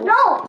No.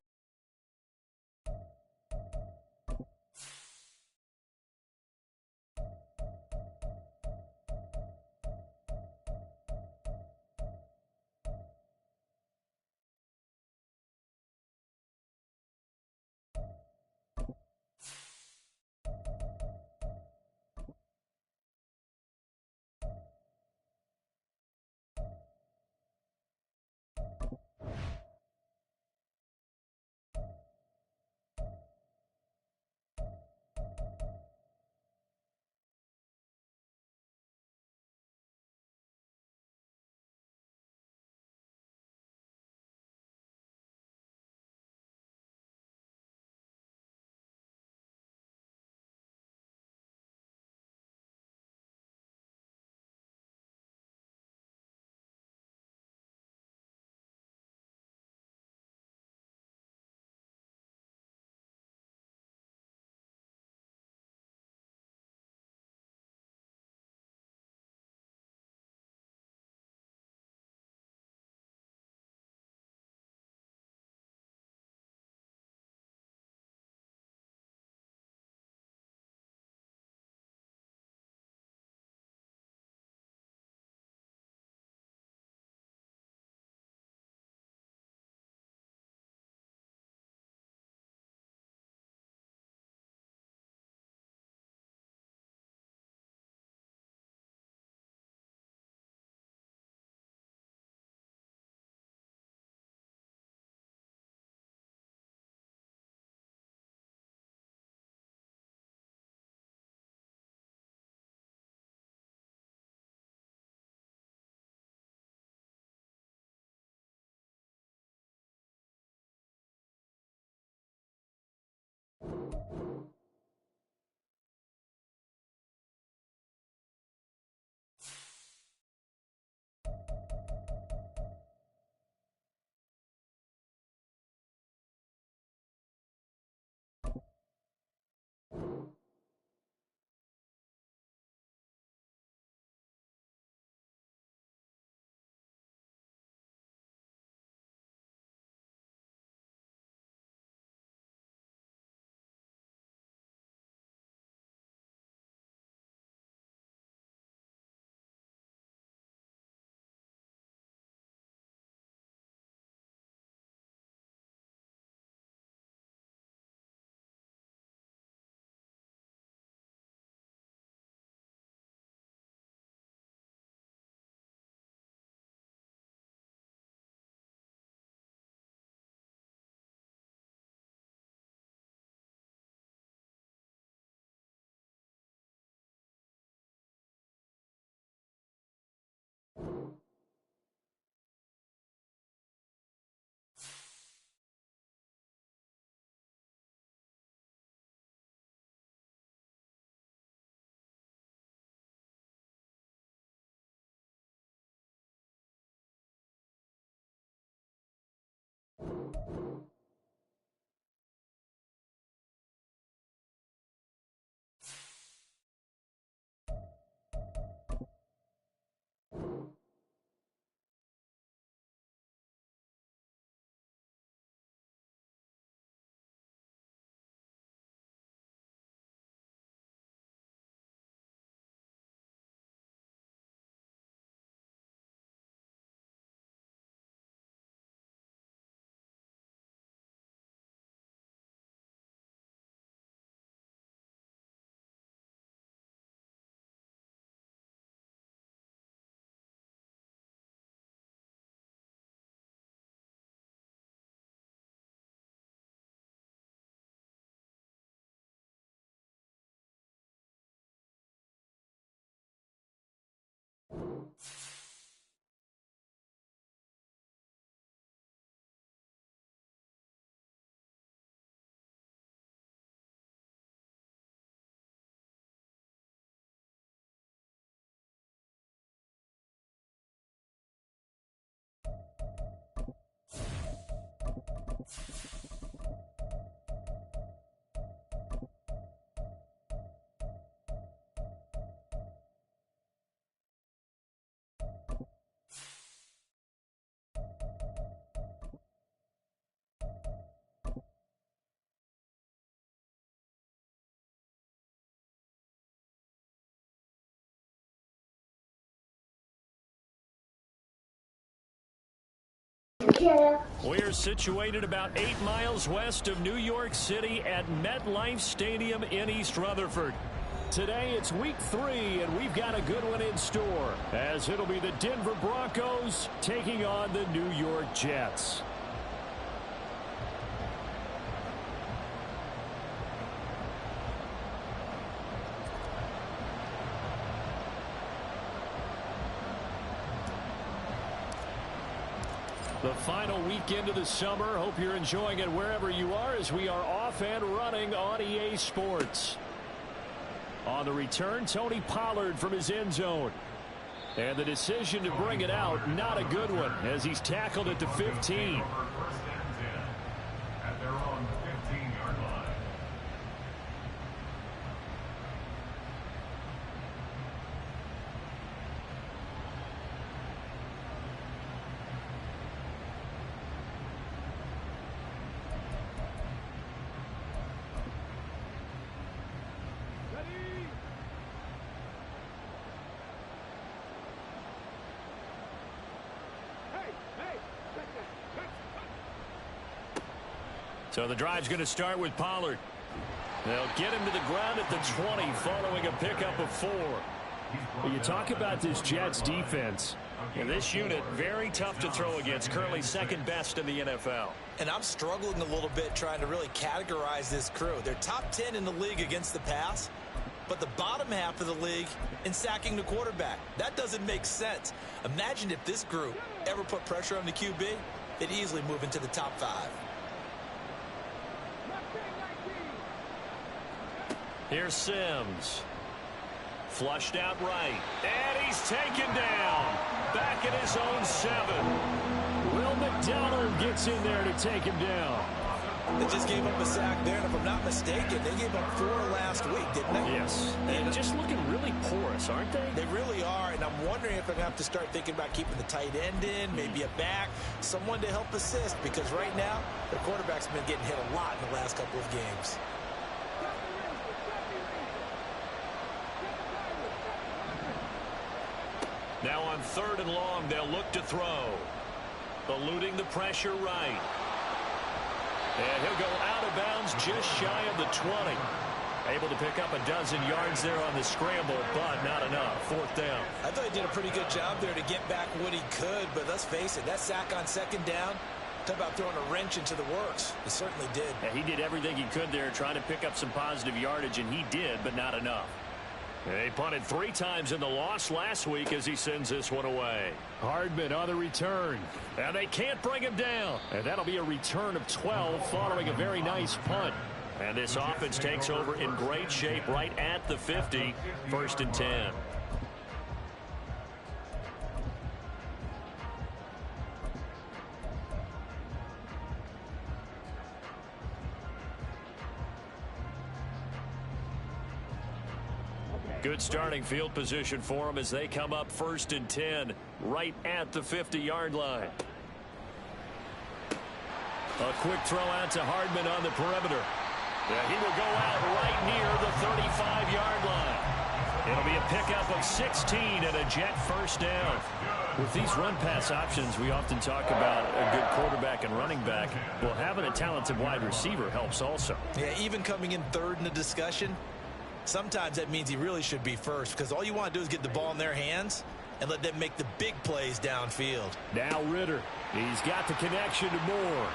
We're situated about 8 miles west of New York City at MetLife Stadium in East Rutherford. Today it's week 3, and we've got a good one in store, as it'll be the Denver Broncos taking on the New York Jets. The final weekend of the summer. Hope you're enjoying it wherever you are, as we are off and running on EA Sports. On the return, Tony Pollard from his end zone. And the decision to bring it out, not a good one, as he's tackled at the 15. At their own 15-yard line. So the drive's going to start with Pollard. They'll get him to the ground at the 20 following a pickup of 4. Well, you talk about this Jets defense. And this unit, very tough to throw against, currently second best in the NFL. And I'm struggling a little bit trying to really categorize this crew. They're top 10 in the league against the pass, but the bottom half of the league in sacking the quarterback. That doesn't make sense. Imagine if this group ever put pressure on the QB, they'd easily move into the top 5. Here's Sims. Flushed out right. And he's taken down. Back at his own 7. Will McDonald gets in there to take him down. They just gave up a sack there, and if I'm not mistaken, they gave up 4 last week, didn't they? Yes. And just looking really porous, aren't they? They really are, and I'm wondering if I'm going to have to start thinking about keeping the tight end in, maybe a back, someone to help assist, because right now, their quarterback's been getting hit a lot in the last couple of games. Now on 3rd and long, they'll look to throw. Eluding the pressure right. And he'll go out of bounds just shy of the 20. Able to pick up a dozen yards there on the scramble, but not enough. 4th down. I thought he did a pretty good job there to get back what he could, but let's face it, that sack on 2nd down, talk about throwing a wrench into the works. He certainly did. Yeah, he did everything he could there, trying to pick up some positive yardage, and he did, but not enough. They punted 3 times in the loss last week as he sends this one away. Hardman on the return. And they can't bring him down. And that'll be a return of 12 following a very nice punt. And this offense takes over in great shape right at the 50. 1st and 10. Good starting field position for them as they come up 1st and 10 right at the 50-yard line. A quick throw out to Hardman on the perimeter. Yeah, he will go out right near the 35-yard line. It'll be a pickup of 16 and a Jet 1st down. With these run-pass options, we often talk about a good quarterback and running back. Well, having a talented wide receiver helps also. Yeah, even coming in 3rd in the discussion, sometimes that means he really should be 1st, because all you want to do is get the ball in their hands and let them make the big plays downfield. Now Ritter. He's got the connection to Moore.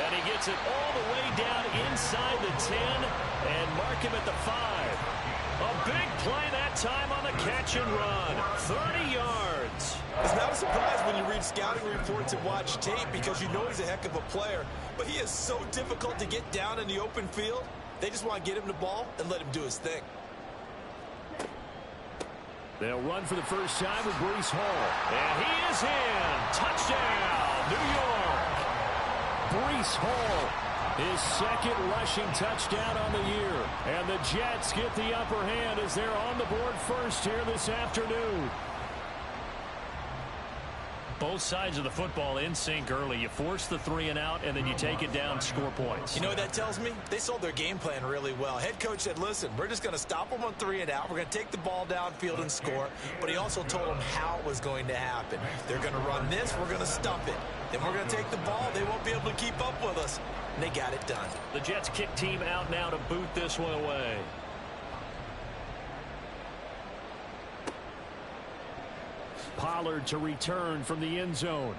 And he gets it all the way down inside the 10 and mark him at the 5. A big play that time on the catch and run. 30 yards. It's not a surprise when you read scouting reports and watch tape, because you know he's a heck of a player. But he is so difficult to get down in the open field. They just want to get him the ball and let him do his thing. They'll run for the first time with Breece Hall. And he is in. Touchdown, New York. Breece Hall, his 2nd rushing touchdown on the year. And the Jets get the upper hand as they're on the board first here this afternoon. Both sides of the football in sync early. You force the 3 and out, and then you take it down, score points. You know what that tells me? They sold their game plan really well. Head coach said, listen, we're just going to stop them on 3 and out. We're going to take the ball downfield and score. But he also told them how it was going to happen. They're going to run this. We're going to stuff it. Then we're going to take the ball. They won't be able to keep up with us. And they got it done. The Jets kick team out now to boot this one away. Pollard to return from the end zone.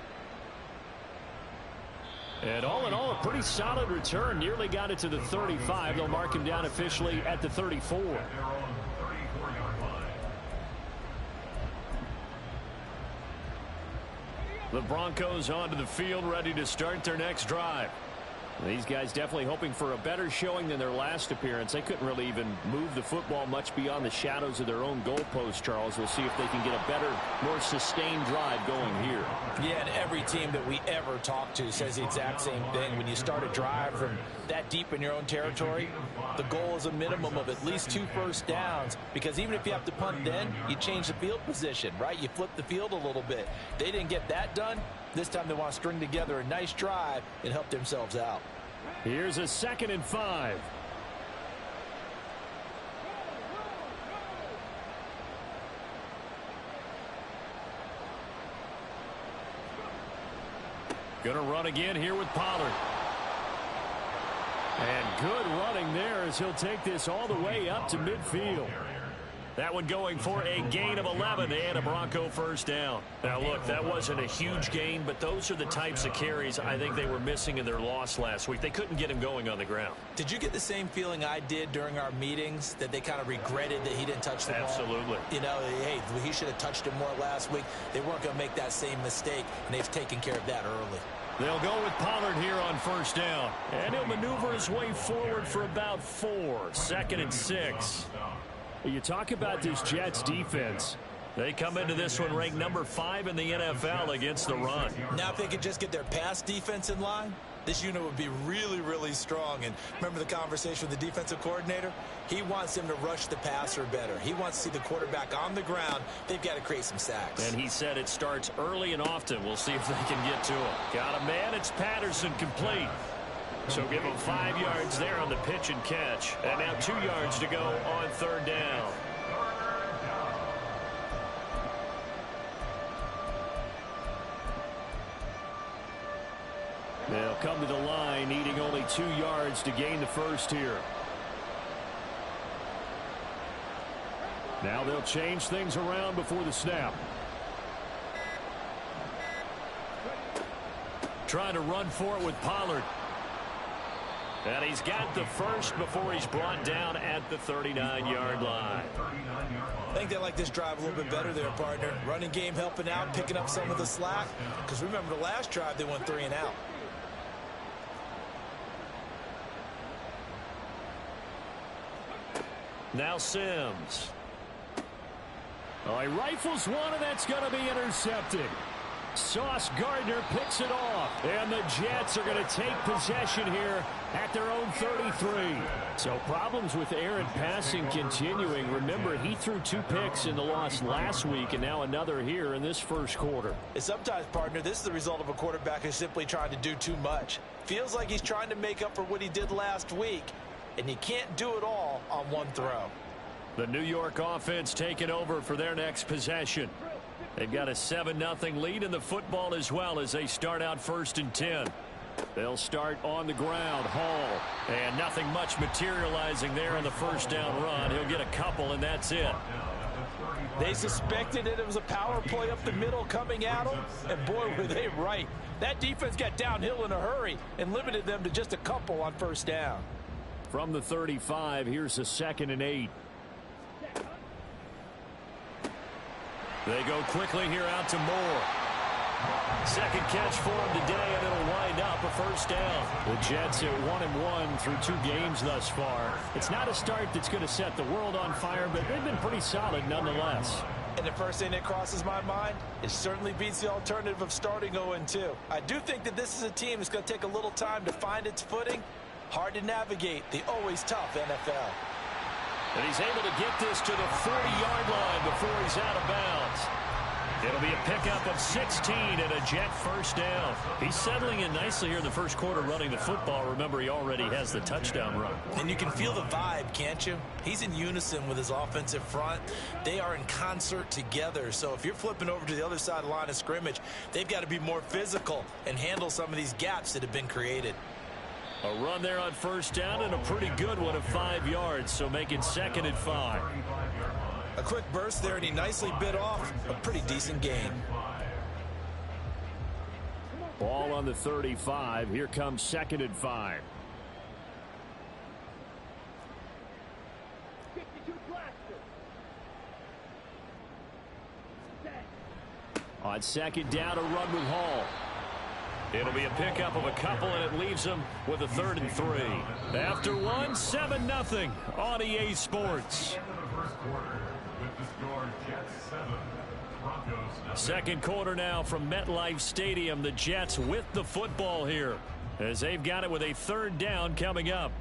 And all in all, a pretty solid return. Nearly got it to the 35. They'll mark him down officially at the 34. The Broncos onto the field, ready to start their next drive. These guys definitely hoping for a better showing than their last appearance. They couldn't really even move the football much beyond the shadows of their own goalpost, Charles. We'll see if they can get a better, more sustained drive going here. Yeah, and every team that we ever talk to says the exact same thing. When you start a drive from that deep in your own territory, the goal is a minimum of at least 2 first downs, because even if you have to punt then, you change the field position, right? You flip the field a little bit. They didn't get that done. This time they want to string together a nice drive and help themselves out. Here's a 2nd and 5. Gonna run again here with Pollard. And good running there as he'll take this all the way up to midfield. That one going for a gain of 11 and a Bronco first down. Now, look, that wasn't a huge gain, but those are the types of carries I think they were missing in their loss last week. They couldn't get him going on the ground. Did you get the same feeling I did during our meetings, that they kind of regretted that he didn't touch the ball? Absolutely. You know, hey, he should have touched him more last week. They weren't going to make that same mistake, and they've taken care of that early. They'll go with Pollard here on first down. And he'll maneuver his way forward for about 4. 2nd and 6. You talk about this Jets defense. They come into this one ranked number 5 in the NFL against the run. Now if they could just get their pass defense in line, this unit would be really, really strong. And remember the conversation with the defensive coordinator? He wants them to rush the passer better. He wants to see the quarterback on the ground. They've got to create some sacks. And he said it starts early and often. We'll see if they can get to him. Got a man. It's Patterson, complete. So give him 5 yards there on the pitch and catch. And now 2 yards to go on 3rd down. They'll come to the line, needing only 2 yards to gain the first here. Now they'll change things around before the snap. Trying to run for it with Pollard. And he's got the first before he's brought down at the 39-yard line. I think they like this drive a little bit better there, partner. Running game helping out, picking up some of the slack. Because remember the last drive, they went 3 and out. Now Sims. Oh, he rifles one, and that's going to be intercepted. Sauce Gardner picks it off, and the Jets are going to take possession here at their own 33. So problems with errant passing continuing. Remember, he threw 2 picks in the loss last week, and now another here in this first quarter. And sometimes, partner, this is the result of a quarterback who's simply trying to do too much. Feels like he's trying to make up for what he did last week, and he can't do it all on one throw. The New York offense taking over for their next possession. They've got a 7-0 lead in the football as well as they start out 1st and 10. They'll start on the ground. Hall. And nothing much materializing there on the first down run. He'll get a couple, and that's it. They suspected it was a power play up the middle coming at them, and boy, were they right. That defense got downhill in a hurry and limited them to just a couple on first down. From the 35, here's a 2nd and 8. They go quickly here out to Moore. Second catch for him today, and it'll wind up a first down. The Jets at 1-1 through 2 games thus far. It's not a start that's going to set the world on fire, but they've been pretty solid nonetheless. And the first thing that crosses my mind, it certainly beats the alternative of starting 0-2. I do think that this is a team that's going to take a little time to find its footing. Hard to navigate the always tough NFL. And he's able to get this to the 40-yard line before he's out of bounds. It'll be a pickup of 16 and a Jet first down. He's settling in nicely here in the first quarter running the football. Remember, he already has the touchdown run. And you can feel the vibe, can't you? He's in unison with his offensive front. They are in concert together. So if you're flipping over to the other side of the line of scrimmage, they've got to be more physical and handle some of these gaps that have been created. A run there on first down and a pretty good one of 5 yards, so make it 2nd and 5. A quick burst there, and he nicely bit off a pretty decent gain. Ball on the 35. Here comes 2nd and 5. On 2nd down, a run with Hall. It'll be a pickup of a couple, and it leaves them with a 3rd and 3. After one, 7-0 on EA Sports. Second quarter now from MetLife Stadium. The Jets with the football here as they've got it with a 3rd down coming up.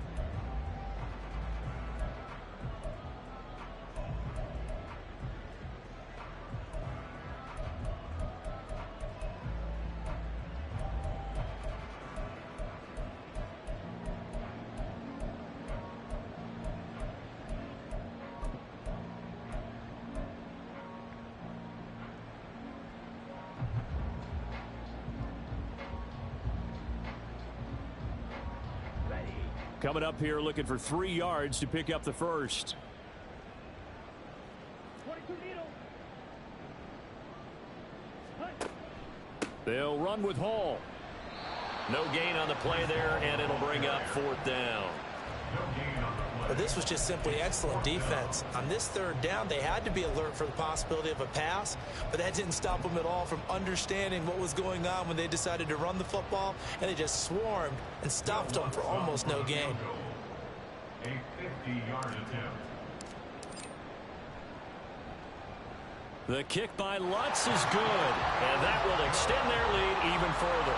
Coming up here looking for 3 yards to pick up the first. They'll run with Hall. No gain on the play there, and it'll bring up 4th down. But this was just simply excellent defense. On this 3rd down, they had to be alert for the possibility of a pass, but that didn't stop them at all from understanding what was going on when they decided to run the football, and they just swarmed and stopped them for almost no gain. A 50-yard attempt. The kick by Lutz is good, and that will extend their lead even further.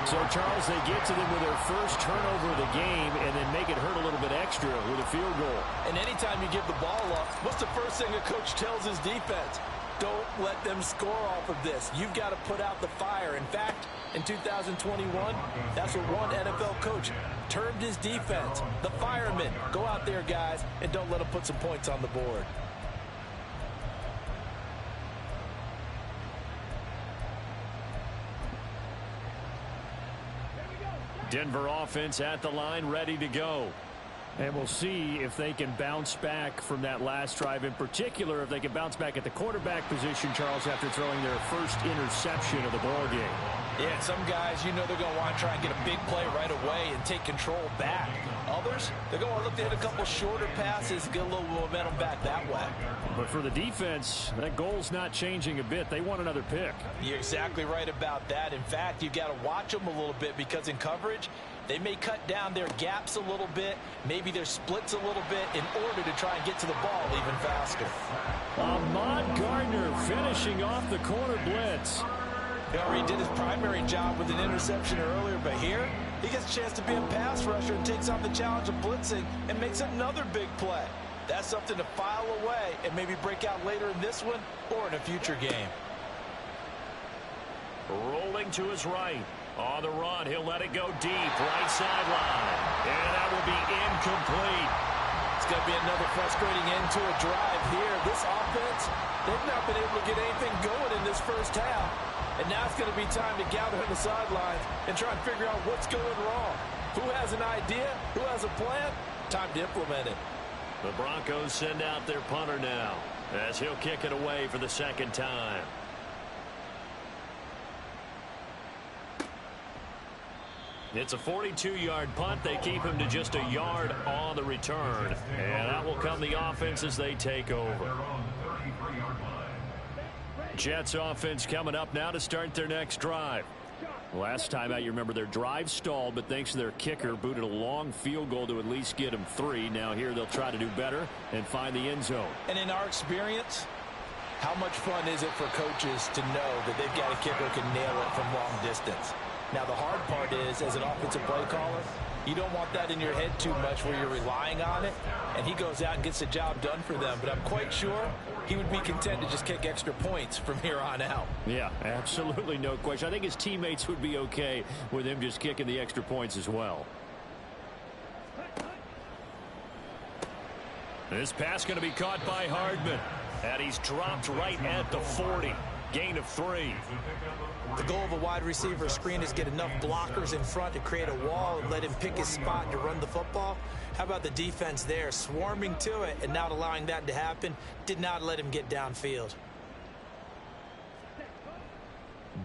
So, Charles, they get to them with their first turnover of the game and then make it hurt a little bit extra with a field goal. And anytime you give the ball up, what's the first thing a coach tells his defense? Don't let them score off of this. You've got to put out the fire. In fact, in 2021, that's what one NFL coach termed his defense. The firemen. Go out there, guys, and don't let them put some points on the board. Denver offense at the line, ready to go. And we'll see if they can bounce back from that last drive. In particular, if they can bounce back at the quarterback position, Charles, after throwing their first interception of the ball game. Yeah, some guys, you know they're going to want to try and get a big play right away and take control back. Others, they're going to look to hit a couple shorter passes, get a little momentum back that way. But for the defense, that goal's not changing a bit. They want another pick. You're exactly right about that. In fact, you've got to watch them a little bit because in coverage, they may cut down their gaps a little bit, maybe their splits a little bit in order to try and get to the ball even faster. Ahmad Gardner finishing off the corner blitz. He already did his primary job with an interception earlier, but here he gets a chance to be a pass rusher and takes on the challenge of blitzing and makes another big play. That's something to file away and maybe break out later in this one or in a future game. Rolling to his right. On the run, he'll let it go deep, right sideline. And that will be incomplete. It's going to be another frustrating end to a drive here. This offense, they've not been able to get anything going in this first half. And now it's going to be time to gather on the sidelines and try and figure out what's going wrong. Who has an idea? Who has a plan? Time to implement it. The Broncos send out their punter now as he'll kick it away for the 2nd time. It's a 42-yard punt. They keep him to just a yard on the return. And that will come the offense as they take over. Jets offense coming up now to start their next drive. Last time out, you remember their drive stalled, but thanks to their kicker, booted a long field goal to at least get them 3. Now here they'll try to do better and find the end zone. And in our experience, how much fun is it for coaches to know that they've got a kicker who can nail it from long distance? Now, the hard part is, as an offensive play caller, You don't want that in your head too much where you're relying on it, and he goes out and gets the job done for them. But I'm quite sure he would be content to just kick extra points from here on out. Yeah, absolutely no question. I think his teammates would be okay with him just kicking the extra points as well. This pass going to be caught by Hardman. And he's dropped right at the 40. Gain of 3. The goal of a wide receiver screen is get enough blockers in front to create a wall and let him pick his spot to run the football. How about the defense there, swarming to it and not allowing that to happen? Did not let him get downfield.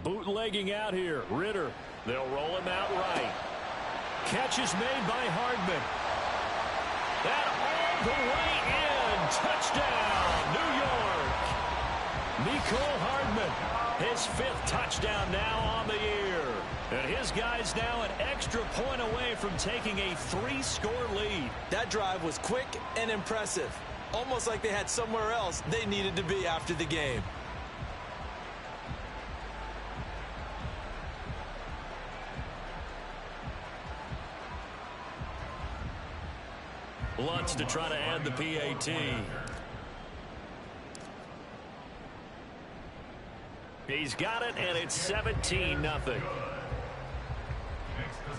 Bootlegging out here. Ritter. They'll roll him out right. Catch is made by Hardman. That all the way in. Touchdown, New York. Mecole Hardman, his 5th touchdown now on the year. And his guys now an extra point away from taking a 3-score lead. That drive was quick and impressive. Almost like they had somewhere else they needed to be after the game. Lutz to try to add the PAT. He's got it, and it's 17-0. Makes the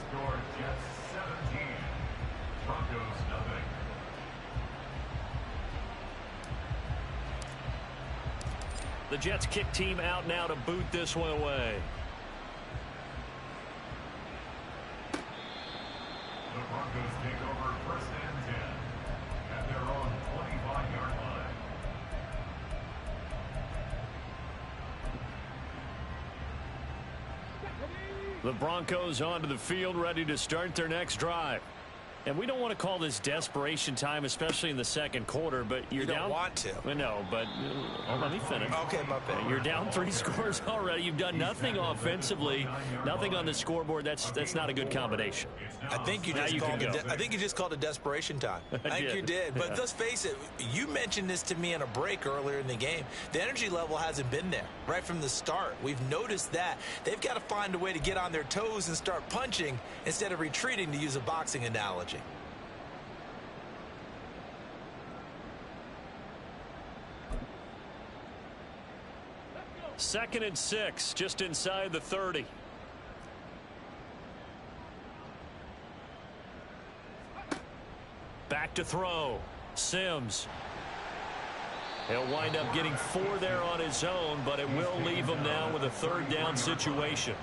score Jets 17. Broncos nothing. The Jets kick team out now to boot this one away. The Broncos take over 1st and 10 at their own 25-yard line. The Broncos onto the field, ready to start their next drive. And we don't want to call this desperation time, especially in the second quarter, but you don't want to. No, but let me finish. Okay, my bad. You're down 3 scores already. You've done nothing offensively, nothing on the scoreboard. That's not a good combination. I think you just called it desperation time. I think you did. But let's face it, you mentioned this to me in a break earlier in the game. The energy level hasn't been there right from the start. We've noticed that. They've got to find a way to get on their toes and start punching instead of retreating, to use a boxing analogy. 2nd and 6, just inside the 30. Back to throw. Sims. He'll wind up getting 4 there on his own, but it will leave him now with a 3rd down situation.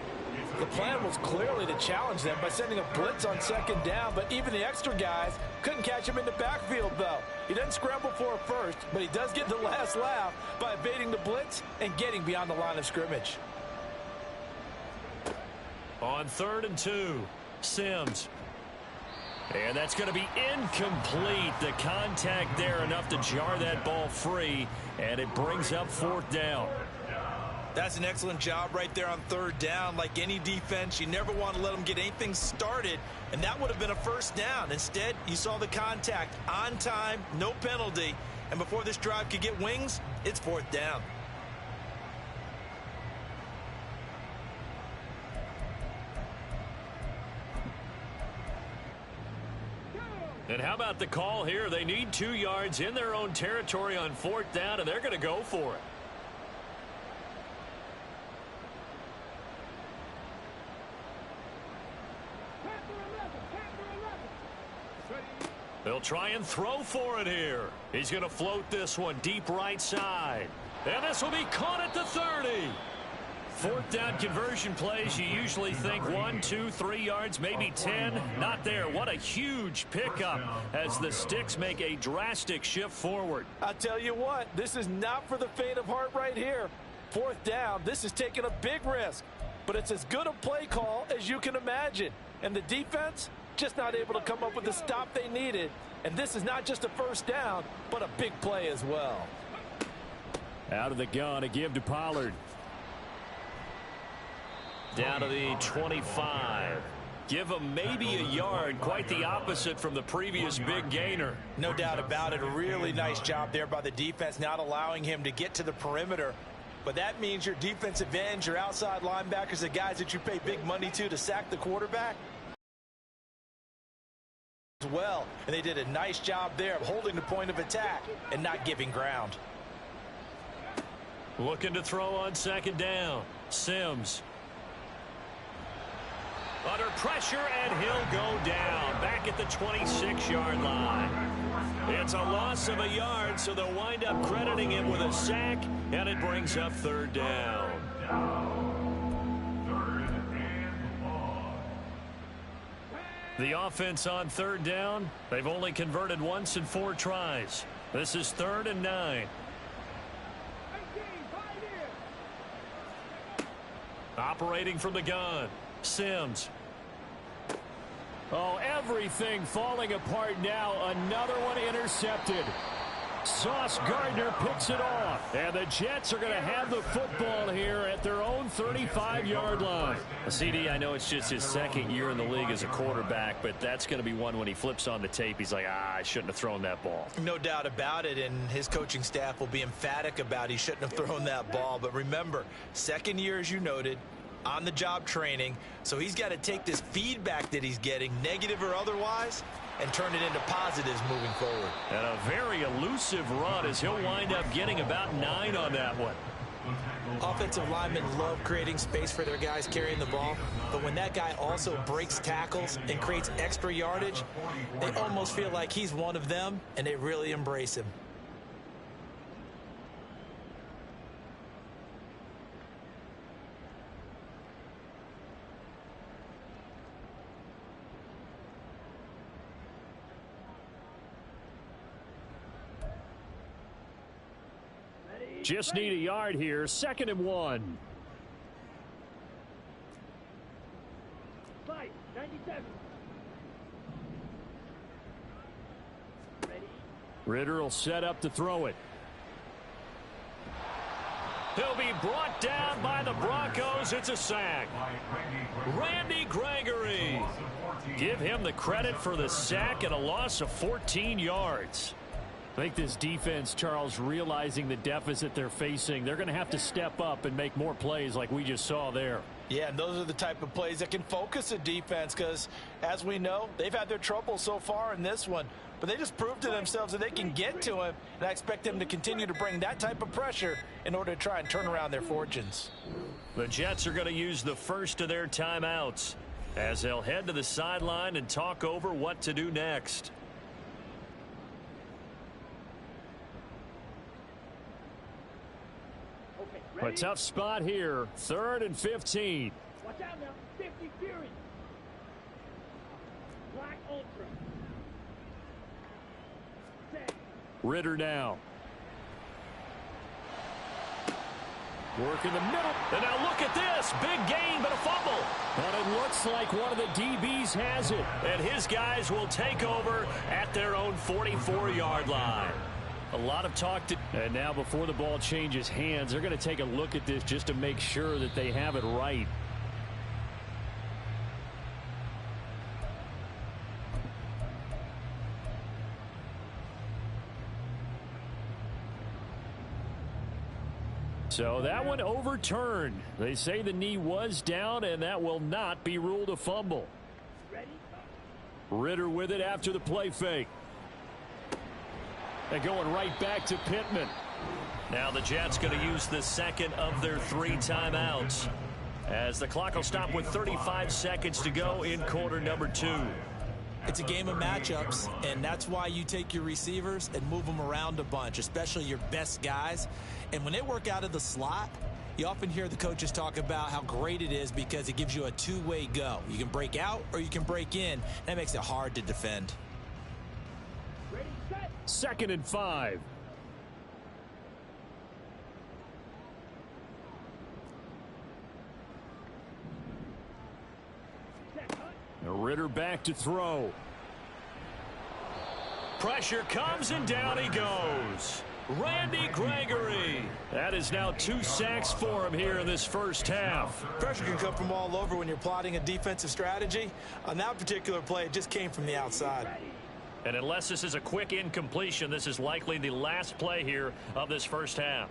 The plan was clearly to challenge them by sending a blitz on 2nd down, but even the extra guys couldn't catch him in the backfield, though. He doesn't scramble for a first, but he does get the last laugh by evading the blitz and getting beyond the line of scrimmage. On 3rd and 2, Sims. And that's going to be incomplete. The contact there enough to jar that ball free, and it brings up 4th down. That's an excellent job right there on 3rd down. Like any defense, you never want to let them get anything started, and that would have been a 1st down. Instead, you saw the contact on time, no penalty, and before this drive could get wings, it's 4th down. And how about the call here? They need 2 yards in their own territory on 4th down, and they're going to go for it. They'll try and throw for it here. He's going to float this one deep right side. And this will be caught at the 30. 4th down conversion plays, you usually think 1, 2, 3 yards, maybe 10. Not there. What a huge pickup as the Sticks make a drastic shift forward. I'll tell you what, this is not for the faint of heart right here. 4th down, this is taking a big risk. But it's as good a play call as you can imagine. And the defense, just not able to come up with the stop they needed. And this is not just a 1st down, but a big play as well. Out of the gun, a give to Pollard. Down to the 25. Give him maybe a yard. Quite the opposite from the previous big gainer. No doubt about it. A really nice job there by the defense, not allowing him to get to the perimeter. But that means your defensive ends, your outside linebackers, the guys that you pay big money to sack the quarterback, well, and they did a nice job there of holding the point of attack and not giving ground. Looking to throw on second down. Sims. Under pressure, and he'll go down. Back at the 26-yard line. It's a loss of a yard, so they'll wind up crediting him with a sack, and it brings up third down. The offense on third down, they've only converted once in 4 tries. This is 3rd and 9. Operating from the gun, Sims. Oh, everything falling apart now. Another one intercepted. Sauce Gardner picks it off. And the Jets are going to have the football here at their own 35-yard line. CD, I know it's just his 2nd year in the league as a quarterback, but that's going to be one when he flips on the tape. He's like, I shouldn't have thrown that ball. No doubt about it, and his coaching staff will be emphatic about he shouldn't have thrown that ball. But remember, 2nd year, as you noted, on-the-job training, so he's got to take this feedback that he's getting, negative or otherwise, and turn it into positives moving forward. And a very elusive run as he'll wind up getting about 9 on that one. Offensive linemen love creating space for their guys carrying the ball, but when that guy also breaks tackles and creates extra yardage, they almost feel like he's one of them, and they really embrace him. Just need a yard here. 2nd and 1. 97. Ritter will set up to throw it. He'll be brought down by the Broncos. It's a sack. Randy Gregory. Give him the credit for the sack and a loss of 14 yards. I think this defense, Charles, realizing the deficit they're facing, they're going to have to step up and make more plays like we just saw there. Yeah, and those are the type of plays that can focus a defense because, as we know, they've had their trouble so far in this one. But they just proved to themselves that they can get to him, and I expect them to continue to bring that type of pressure in order to try and turn around their fortunes. The Jets are going to use the first of their timeouts as they'll head to the sideline and talk over what to do next. A tough spot here. 3rd and 15. Watch out now. 50 Fury. Black Ultra. Set. Ritter now. Work in the middle. And now look at this. Big gain, but a fumble. And it looks like one of the DBs has it. And his guys will take over at their own 44-yard line. A lot of talk and now before the ball changes hands, they're going to take a look at this just to make sure that they have it right. So that one overturned. They say the knee was down, and that will not be ruled a fumble. Ritter with it after the play fake. They're going right back to Pittman. Now the Jets going to use the 2nd of their 3 timeouts as the clock will stop with 35 seconds to go in quarter number 2. It's a game of matchups, and that's why you take your receivers and move them around a bunch, especially your best guys. And when they work out of the slot, you often hear the coaches talk about how great it is because it gives you a two-way go. You can break out or you can break in. That makes it hard to defend. 2nd and 5. Ritter back to throw. Pressure comes and down he goes. Randy Gregory. That is now 2 sacks for him here in this first half. Pressure can come from all over when you're plotting a defensive strategy. On that particular play, it just came from the outside. And unless this is a quick incompletion, this is likely the last play here of this first half.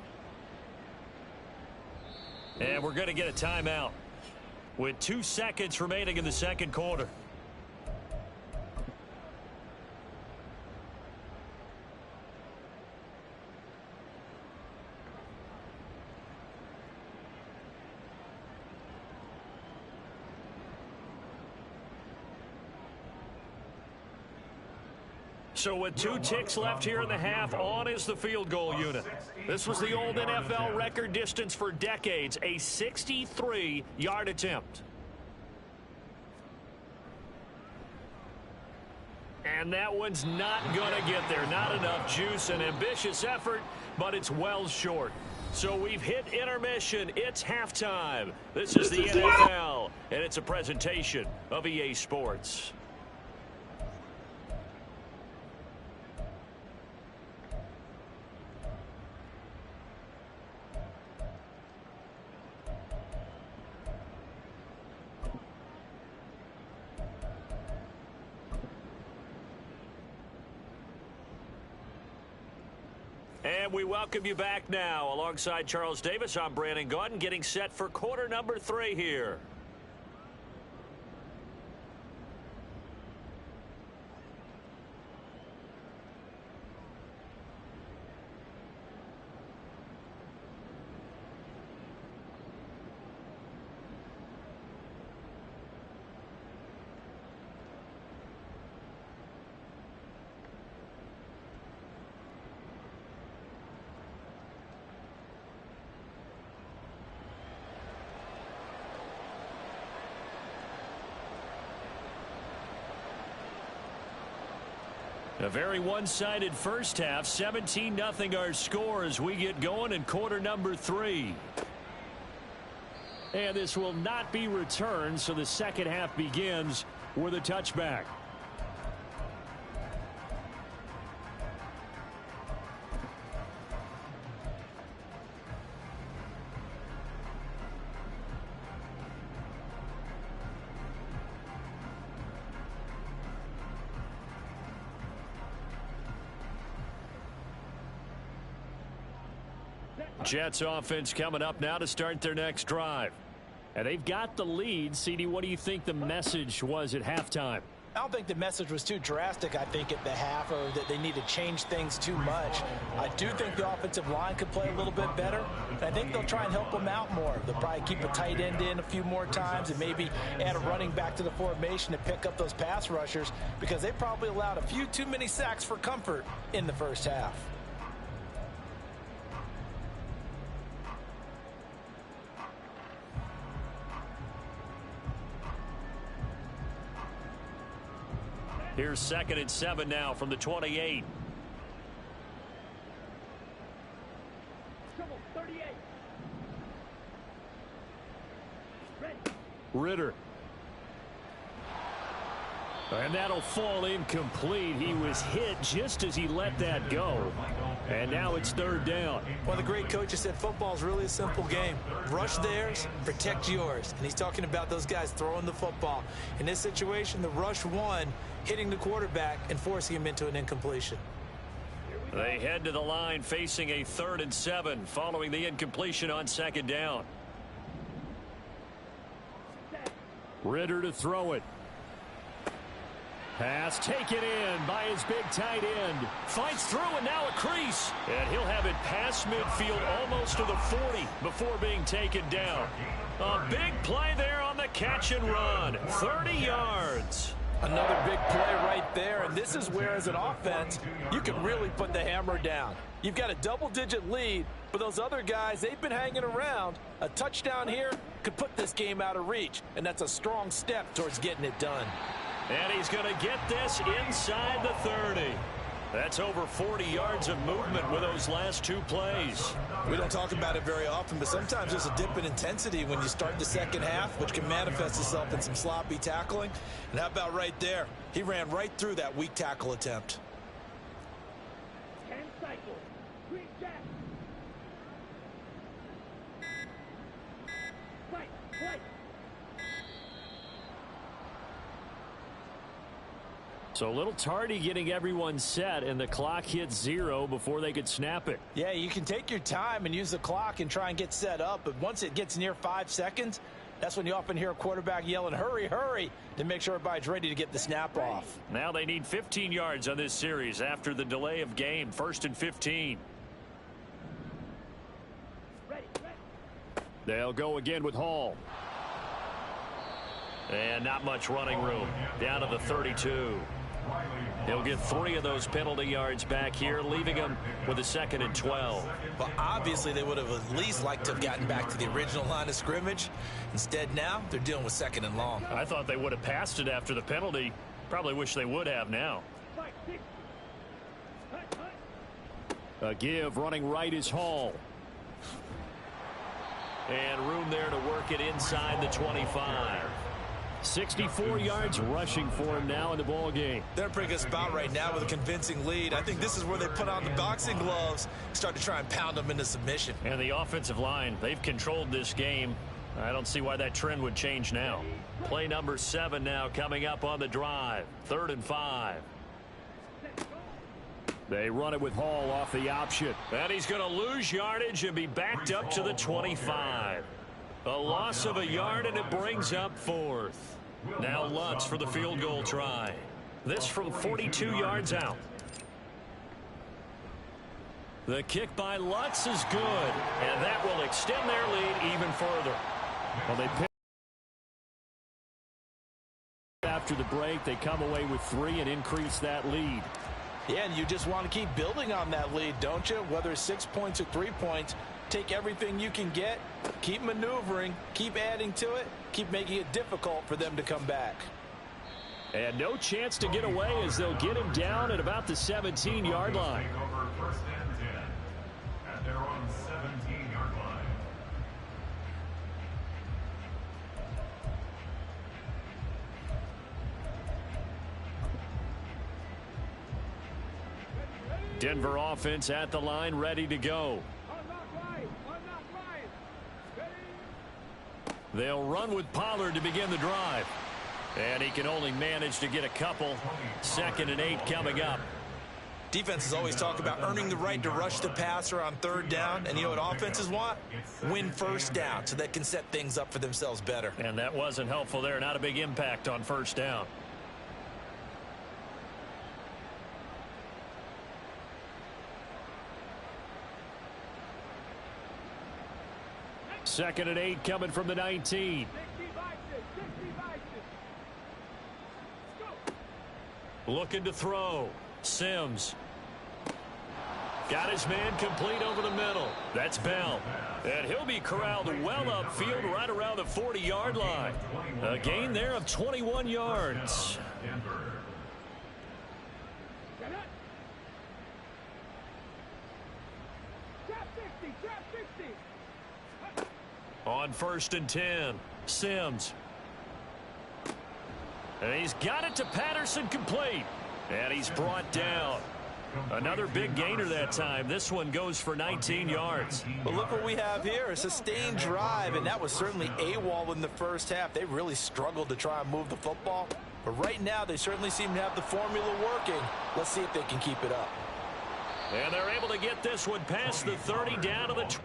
And we're going to get a timeout with 2 seconds remaining in the second quarter. So with 2 ticks left here in the half, on is the field goal unit. This was the old NFL record distance for decades, a 63-yard attempt. And that one's not going to get there. Not enough juice. An ambitious effort, but it's well short. So we've hit intermission. It's halftime. This is the NFL, and it's a presentation of EA Sports. And we welcome you back now. Alongside Charles Davis, I'm Brandon Gaudin, getting set for quarter number 3 here. A very one-sided first half, 17-0 our score as we get going in quarter number 3. And this will not be returned, so the second half begins with a touchback. Jets offense coming up now to start their next drive. And they've got the lead. CD, what do you think the message was at halftime? I don't think the message was too drastic, I think, at the half, or that they need to change things too much. I do think the offensive line could play a little bit better. And I think they'll try and help them out more. They'll probably keep a tight end in a few more times and maybe add a running back to the formation to pick up those pass rushers, because they probably allowed a few too many sacks for comfort in the first half. Here's 2nd and 7 now from the 28. Trouble, 38. Ready. Ritter. And that'll fall incomplete. He was hit just as he let that go. And now it's 3rd down. One of the great coaches said football is really a simple game. Rush theirs, protect yours. And he's talking about those guys throwing the football. In this situation, the rush won, hitting the quarterback and forcing him into an incompletion. They head to the line facing a 3rd and 7 following the incompletion on 2nd down. Ritter to throw it. Pass taken in by his big tight end. Fights through and now a crease. And he'll have it past midfield almost to the 40 before being taken down. A big play there on the catch and run. 30 yards. Another big play right there, and this is where, as an offense, you can really put the hammer down. You've got a double-digit lead, but those other guys, they've been hanging around. A touchdown here could put this game out of reach, and that's a strong step towards getting it done. And he's going to get this inside the 30. That's over 40 yards of movement with those last 2 plays. We don't talk about it very often, but sometimes there's a dip in intensity when you start the second half, which can manifest itself in some sloppy tackling. And how about right there? He ran right through that weak tackle attempt. 10 cycles. Green jack. Fight. Fight. So a little tardy getting everyone set, and the clock hits 0 before they could snap it. Yeah, you can take your time and use the clock and try and get set up, but once it gets near 5 seconds, that's when you often hear a quarterback yelling, hurry, hurry, to make sure everybody's ready to get the snap off. Now they need 15 yards on this series after the delay of game. 1st and 15. Ready. They'll go again with Hall. And not much running room. Down to the 32. He'll get 3 of those penalty yards back here, leaving him with a 2nd and 12. Well, obviously, they would have at least liked to have gotten back to the original line of scrimmage. Instead, now they're dealing with 2nd and long. I thought they would have passed it after the penalty. Probably wish they would have now. A give running right is Hall. And room there to work it inside the 25. 64 yards rushing for him now in the ball game. They're in a pretty good spot right now with a convincing lead. I think this is where they put on the boxing gloves, start to try and pound them into submission. And the offensive line, they've controlled this game. I don't see why that trend would change now. Play number 7 now coming up on the drive. 3rd and 5. They run it with Hall off the option. And he's going to lose yardage and be backed up to the 25. A loss of a yard, and it brings up 4th. Now Lutz for the field goal try. This from 42 yards out. The kick by Lutz is good, and that will extend their lead even further. Well, they pick after the break. They come away with 3 and increase that lead. Yeah, and you just want to keep building on that lead, don't you? Whether it's 6 points or 3 points, take everything you can get, keep maneuvering, keep adding to it, keep making it difficult for them to come back. And no chance to get away as they'll get him down at about the 17-yard line. Over 1st and 10 at their own 17-yard line. Denver offense at the line, ready to go. They'll run with Pollard to begin the drive. And he can only manage to get a couple. 2nd and 8 coming up. Defenses always talk about earning the right to rush the passer on 3rd down. And you know what offenses want? Win 1st down so they can set things up for themselves better. And that wasn't helpful there. Not a big impact on 1st down. Second and 8 coming from the 19. Looking to throw. Sims. Got his man complete over the middle. That's Bell. And he'll be corralled well upfield right around the 40-yard line. A gain there of 21 yards. On 1st and 10, Sims. And he's got it to Patterson complete. And he's brought down. Another big gainer that time. This one goes for 19 yards. But look what we have here. A sustained drive, and that was certainly AWOL in the first half. They really struggled to try and move the football. But right now, they certainly seem to have the formula working. Let's see if they can keep it up. And they're able to get this one past the 30 down to the 20.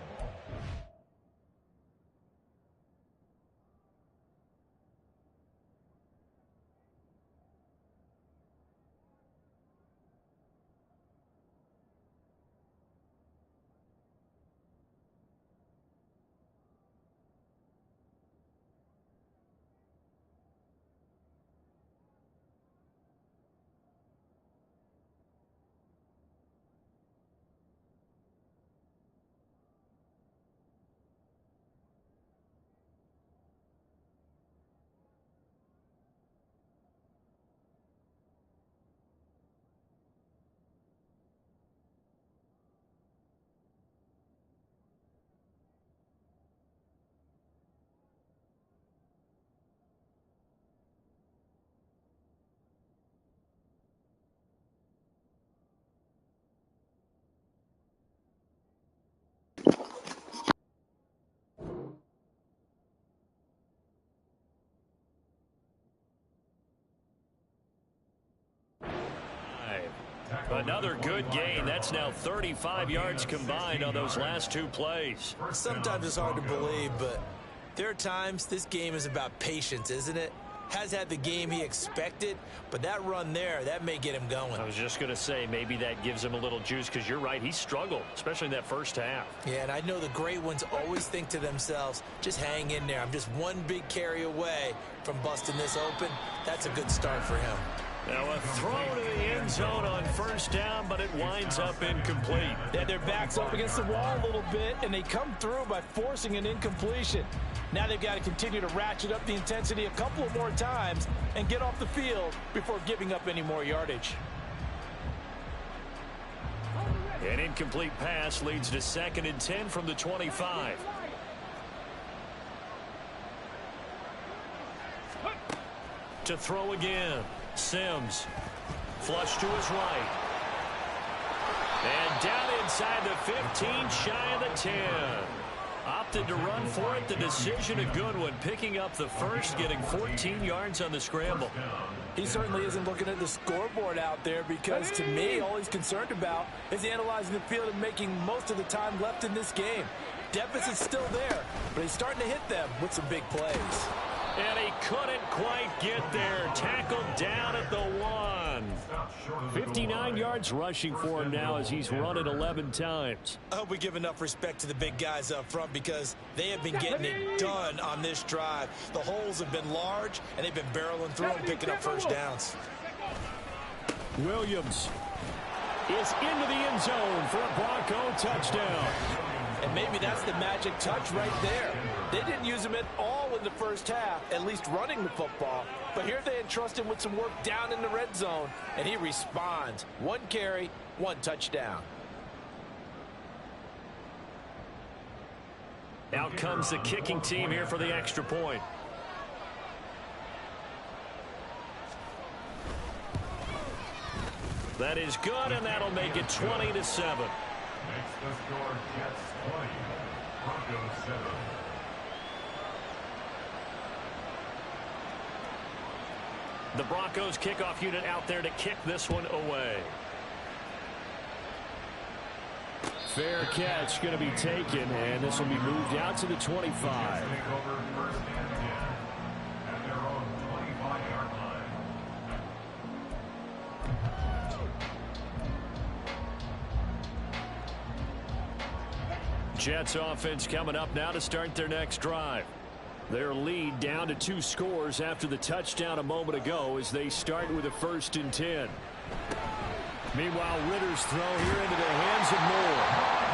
Another good gain. That's now 35 yards combined on those last 2 plays. Sometimes it's hard to believe, but there are times this game is about patience, isn't it? Has had the game he expected, but that run there, that may get him going. I was just going to say maybe that gives him a little juice because you're right. He struggled, especially in that first half. Yeah, and I know the great ones always think to themselves, just hang in there. I'm just one big carry away from busting this open. That's a good start for him. Now a throw to the end zone on first down, but it winds up incomplete. Yeah, their back's up against the wall a little bit, and they come through by forcing an incompletion. Now they've got to continue to ratchet up the intensity a couple of more times and get off the field before giving up any more yardage. An incomplete pass leads to 2nd and 10 from the 25. To throw again. Sims. Flush to his right. And down inside the 15, shy of the 10. Opted to run for it. The decision a good one. Picking up the first, getting 14 yards on the scramble. He certainly isn't looking at the scoreboard out there because, to me, all he's concerned about is analyzing the field and making most of the time left in this game. Deficit's still there, but he's starting to hit them with some big plays. And he couldn't quite get there. Tackled down at the 1. 59 yards rushing for him now as he's run it 11 times. I hope we give enough respect to the big guys up front because they have been getting it done on this drive. The holes have been large, and they've been barreling through and picking up first downs. Williams is into the end zone for a Bronco touchdown. And maybe that's the magic touch right there. They didn't use him at all in the first half, at least running the football. But here they entrust him with some work down in the red zone, and he responds. 1 carry, 1 touchdown. Out comes the kicking team here for the extra point. That is good, and that'll make it 20-7. Makes the score Jets 20, Broncos 7. The Broncos kickoff unit out there to kick this one away. Fair catch going to be taken, and this will be moved out to the 25. Take over 1st and 10 at their own 25-yard line. Jets offense coming up now to start their next drive. Their lead down to 2 scores after the touchdown a moment ago as they start with a 1st and 10. Meanwhile, Ritter's throw here into the hands of Moore.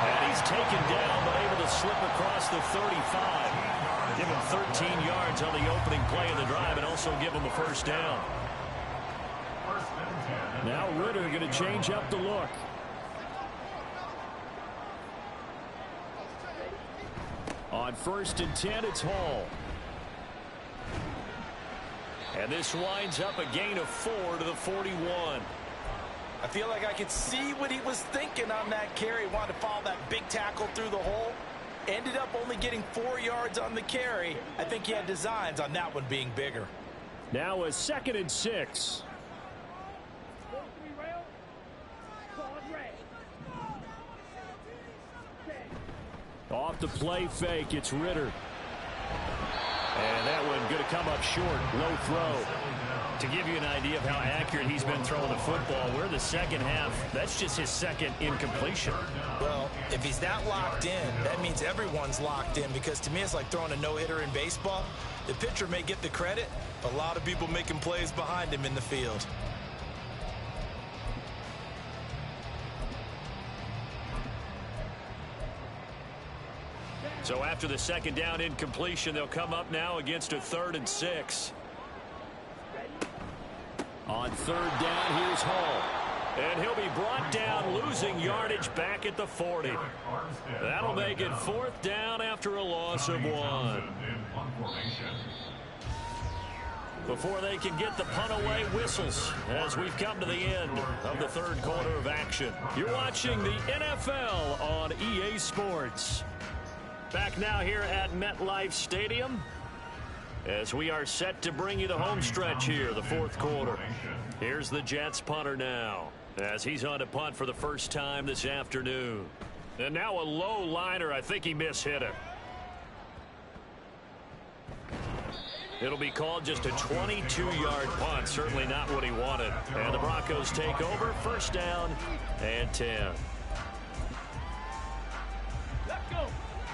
And he's taken down but able to slip across the 35. Give him 13 yards on the opening play of the drive and also give him a 1st down. Now Ritter going to change up the look. On 1st and 10, it's Hall. And this winds up a gain of 4 to the 41. I feel like I could see what he was thinking on that carry. Wanted to follow that big tackle through the hole. Ended up only getting 4 yards on the carry. I think he had designs on that one being bigger. Now a 2nd and 6. Off the play fake, it's Ritter. And that one going to come up short. Low throw. To give you an idea of how accurate he's been throwing the football, we're in the second half. That's just his 2nd incompletion. Well, if he's that locked in, that means everyone's locked in, because to me it's like throwing a no-hitter in baseball. The pitcher may get the credit, but a lot of people making plays behind him in the field. So after the 2nd down incompletion, they'll come up now against a 3rd and 6. On 3rd down, here's Hall. And he'll be brought down, losing yardage back at the 40. That'll make it 4th down after a loss of 1. Before they can get the punt away, whistles as we've come to the end of the 3rd quarter of action. You're watching the NFL on EA Sports. Back now here at MetLife Stadium as we are set to bring you the home stretch here, the 4th quarter. Here's the Jets punter now as he's on to punt for the first time this afternoon. And now a low liner. I think he mishit it. It'll be called just a 22-yard punt. Certainly not what he wanted. And the Broncos take over. 1st down and 10.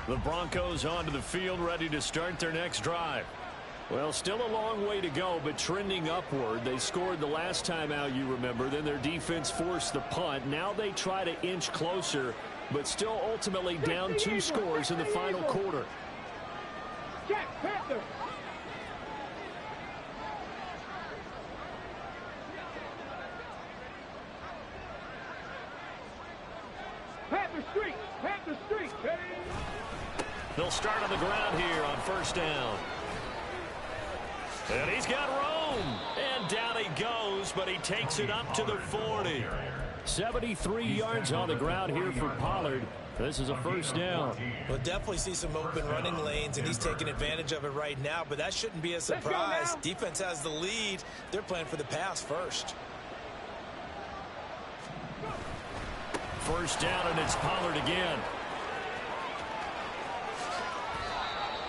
The Broncos onto the field, ready to start their next drive. Well, still a long way to go, but trending upward. They scored the last time out, you remember. Then their defense forced the punt. Now they try to inch closer, but still ultimately down 2 scores in the final quarter. Jack Panther. Panther Street. Panther Street. They'll start on the ground here on first down. And he's got room. And down he goes, but he takes it up to the 40. 73 yards on the ground here for Pollard. This is a first down. We'll definitely see some open running lanes, and he's taking advantage of it right now, but that shouldn't be a surprise. Defense has the lead. They're playing for the pass first. First down, and it's Pollard again.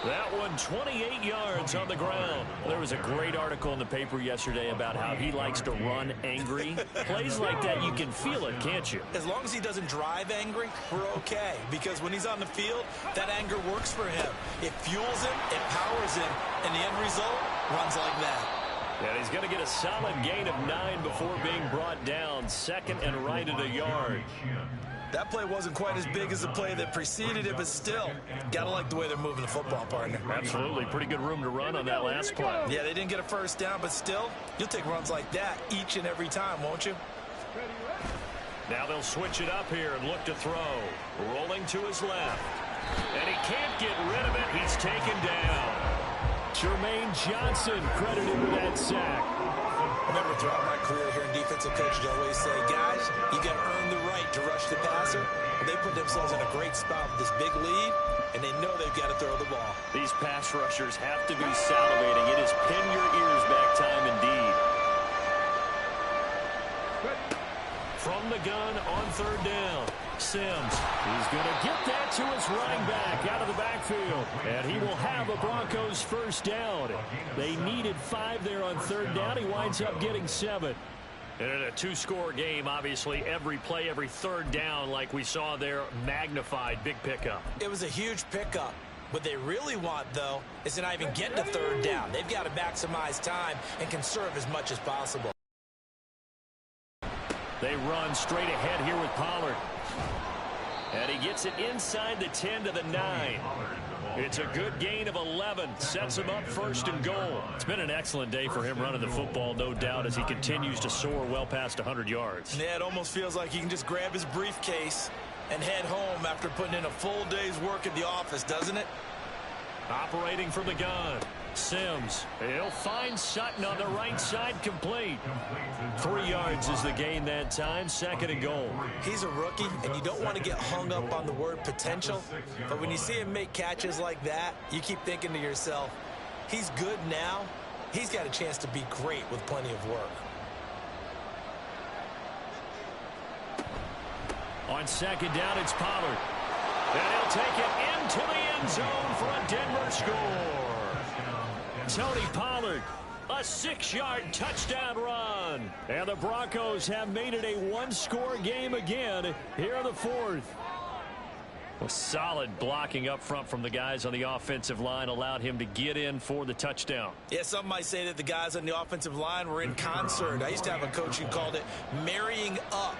That one 28 yards on the ground. There was a great article in the paper yesterday about how he likes to run angry. Plays like that, you can feel it, can't you? As long as he doesn't drive angry, we're okay. Because when he's on the field, that anger works for him. It fuels him, it powers him, and the end result runs like that. And he's going to get a solid gain of 9 before being brought down. Second and right at a yard. That play wasn't quite as big as the play that preceded it, but still, gotta like the way they're moving the football, partner. Absolutely. Pretty good room to run on that last play. Yeah, they didn't get a first down, but still, you'll take runs like that each and every time, won't you? Now they'll switch it up here and look to throw. Rolling to his left. And he can't get rid of it. He's taken down. Jermaine Johnson credited with that sack. Remember, throughout my career here in defensive coaches, I always say, guys, you got to earn the right to rush the passer. They put themselves in a great spot with this big lead, and they know they've got to throw the ball. These pass rushers have to be salivating. It is pin your ears back time indeed. From the gun on third down, Sims. He's going to get that to his running back out of the backfield. And he will have a Broncos first down. They needed 5 there on third down. He winds up getting 7. And in a 2-score game, obviously, every play, every third down, like we saw there, magnified. Big pickup. It was a huge pickup. What they really want, though, is to not even get to third down. They've got to maximize time and conserve as much as possible. They run straight ahead here with Pollard. And he gets it inside the 10 to the 9. It's a good gain of 11. Sets him up first and goal. It's been an excellent day for him running the football, no doubt, as he continues to soar well past 100 yards. Yeah, it almost feels like he can just grab his briefcase and head home after putting in a full day's work at the office, doesn't it? Operating from the gun. Sims. He'll find Sutton on the right side, complete. 3 yards is the gain that time. Second and goal. He's a rookie, and you don't want to get hung up on the word potential. But when you see him make catches like that, you keep thinking to yourself, he's good now. He's got a chance to be great with plenty of work. On second down, it's Pollard. And he'll take it into the end zone for a Denver score. Tony Pollard, a 6-yard touchdown run. And the Broncos have made it a 1-score game again here in the 4th. A solid blocking up front from the guys on the offensive line allowed him to get in for the touchdown. Yeah, some might say that the guys on the offensive line were in concert. I used to have a coach who called it marrying up.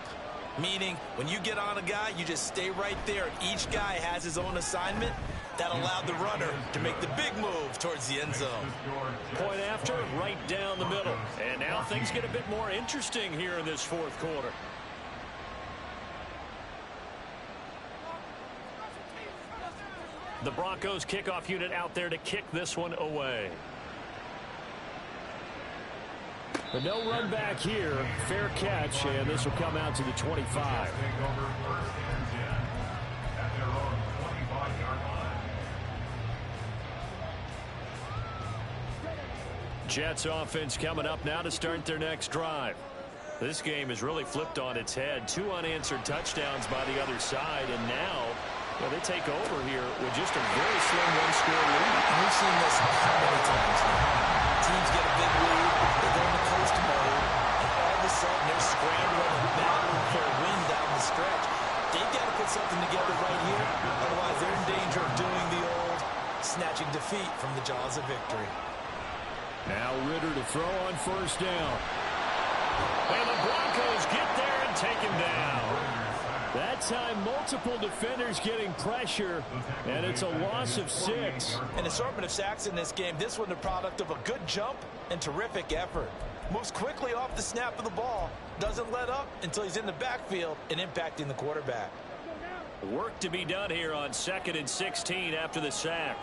Meaning, when you get on a guy, you just stay right there, and each guy has his own assignment. That allowed the runner to make the big move towards the end zone. Point after, right down the middle. And now things get a bit more interesting here in this 4th quarter. The Broncos kickoff unit out there to kick this one away. But no run back here. Fair catch, and this will come out to the 25. Jets offense coming up now to start their next drive. This game is really flipped on its head. 2 unanswered touchdowns by the other side, and now they take over here with just a very slim 1-score lead. And we've seen this how many times now. Teams get a big lead, they go into coast mode, and all of a sudden they're scrambling and battling for a win down the stretch. They've got to put something together right here, otherwise they're in danger of doing the old snatching defeat from the jaws of victory. Now Ritter to throw on first down. And the Broncos get there and take him down. That time, multiple defenders getting pressure, and it's a loss of 6. An assortment of sacks in this game. This one the product of a good jump and terrific effort. Moves quickly off the snap of the ball. Doesn't let up until he's in the backfield and impacting the quarterback. Work to be done here on 2nd and 16 after the sack.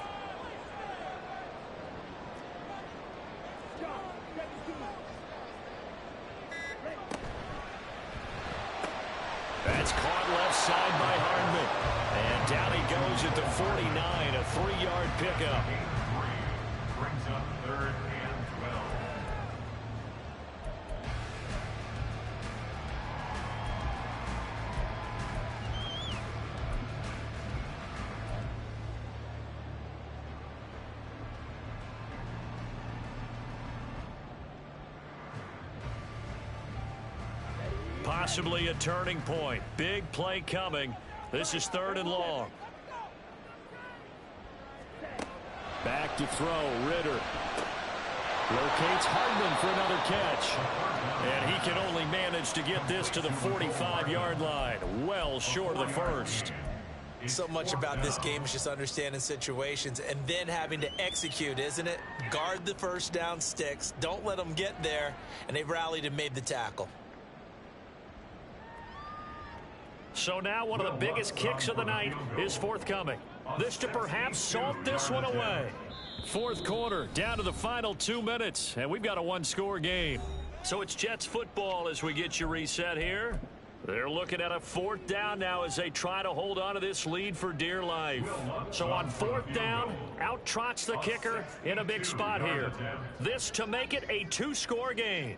That's caught left side by Hardman. And down he goes at the 49, a 3-yard pickup. Brings up 3rd and 12. Possibly a turning point. Big play coming. This is 3rd and long. Back to throw. Ritter locates Hardman for another catch. And he can only manage to get this to the 45-yard line. Well short of the first. So much about this game is just understanding situations and then having to execute, isn't it? Guard the first down sticks. Don't let them get there. And they rallied and made the tackle. So now one of the biggest kicks of the night is forthcoming. This to perhaps salt this one away. 4th quarter, down to the final 2 minutes, and we've got a 1-score game. So it's Jets football as we get you reset here. They're looking at a 4th down now as they try to hold on to this lead for dear life. So on 4th down, out trots the kicker in a big spot here. This to make it a 2-score game.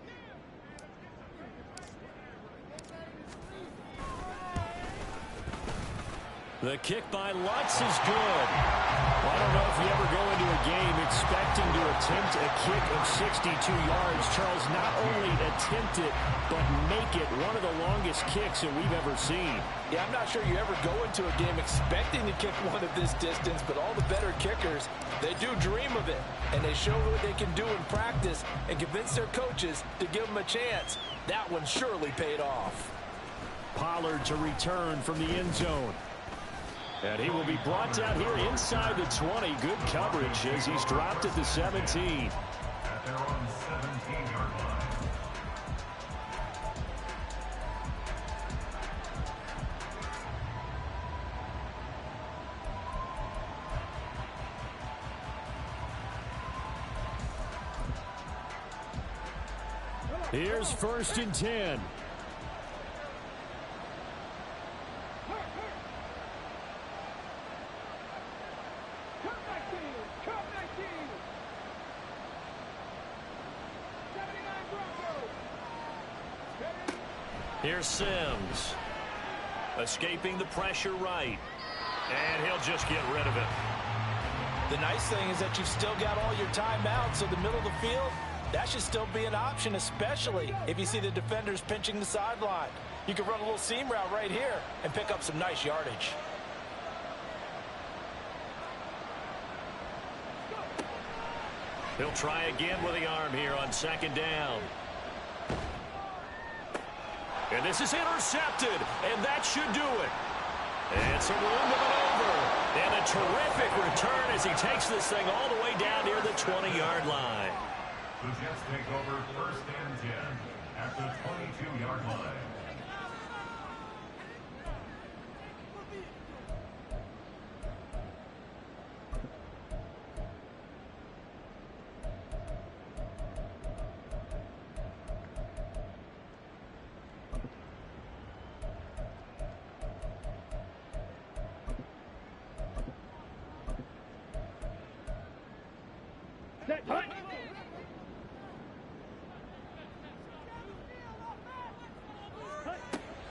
The kick by Lutz is good. Well, I don't know if you ever go into a game expecting to attempt a kick of 62 yards. Charles, not only attempt it, but make it one of the longest kicks that we've ever seen. Yeah, I'm not sure you ever go into a game expecting to kick one of this distance, but all the better kickers, they do dream of it. And they show what they can do in practice and convince their coaches to give them a chance. That one surely paid off. Pollard to return from the end zone. And he will be brought down here inside the 20. Good coverage as he's dropped at the 17. At their own 17-yard line. Here's 1st and 10. Here's Sims. Escaping the pressure right. And he'll just get rid of it. The nice thing is that you've still got all your timeouts, so the middle of the field, that should still be an option, especially if you see the defenders pinching the sideline. You can run a little seam route right here and pick up some nice yardage. He'll try again with the arm here on 2nd down. And this is intercepted, and that should do it. It's a room to maneuver, and a terrific return as he takes this thing all the way down near the 20-yard line. The Jets take over 1st and 10 at the 22-yard line.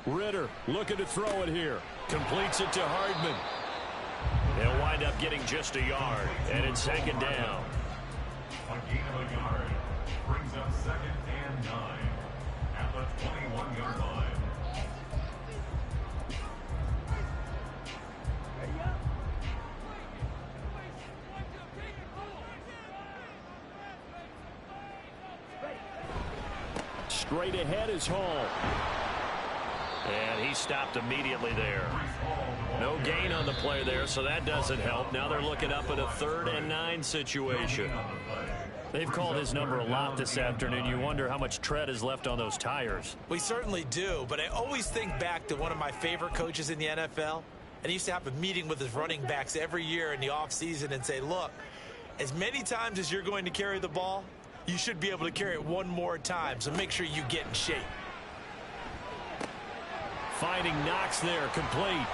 Ritter looking to throw it here. Completes it to Hardman. He'll wind up getting just a yard, and it's 2nd down. A gain of a yard brings up 2nd and 9 at the 21-yard line. Straight ahead is Hall. And he stopped immediately there. No gain on the play there, so that doesn't help. Now they're looking up at a 3rd and 9 situation. They've called his number a lot this afternoon. You wonder how much tread is left on those tires. We certainly do, but I always think back to one of my favorite coaches in the NFL. And he used to have a meeting with his running backs every year in the offseason and say, look, as many times as you're going to carry the ball, you should be able to carry it one more time, so make sure you get in shape. Finding Knox there, complete.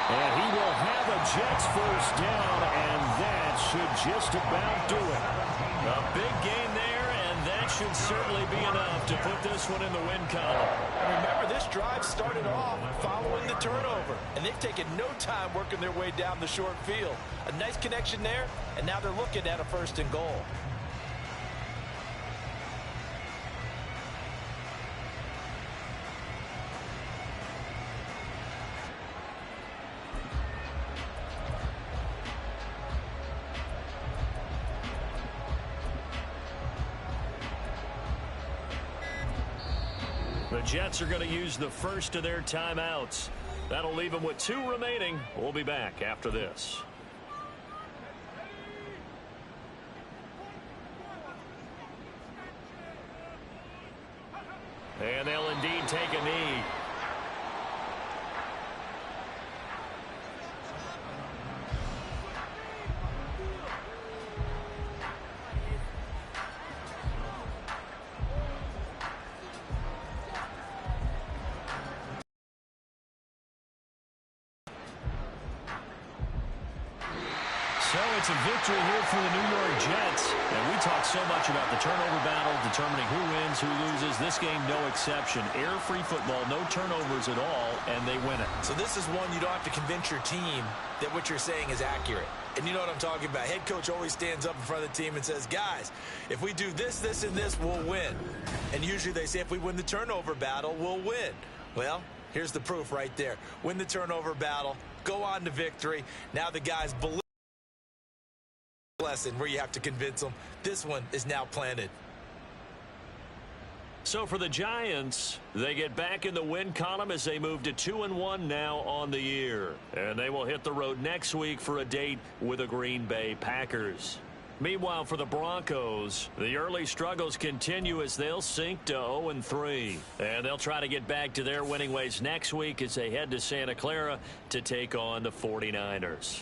And he will have a Jets first down, and that should just about do it. A big gain there, and that should certainly be enough to put this one in the win column. And remember, this drive started off following the turnover, and they've taken no time working their way down the short field. A nice connection there, and now they're looking at a 1st and goal. The Jets are going to use the first of their timeouts. That'll leave them with 2 remaining. We'll be back after this. And they'll indeed take a knee. So it's a victory here for the New York Jets. And we talk so much about the turnover battle, determining who wins, who loses. This game, no exception. Error-free football, no turnovers at all, and they win it. So this is one you don't have to convince your team that what you're saying is accurate. And you know what I'm talking about. Head coach always stands up in front of the team and says, guys, if we do this, this, and this, we'll win. And usually they say if we win the turnover battle, we'll win. Well, here's the proof right there. Win the turnover battle, go on to victory. Now the guys believe. Lesson where you have to convince them. This one is now planted. So for the Giants, they get back in the win column as they move to 2-1 now on the year. And they will hit the road next week for a date with the Green Bay Packers. Meanwhile, for the Broncos, the early struggles continue as they'll sink to 0-3. And they'll try to get back to their winning ways next week as they head to Santa Clara to take on the 49ers.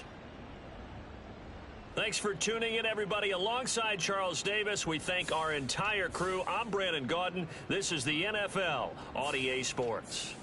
Thanks for tuning in, everybody. Alongside Charles Davis, we thank our entire crew. I'm Brandon Gaudin. This is the NFL on EA Sports.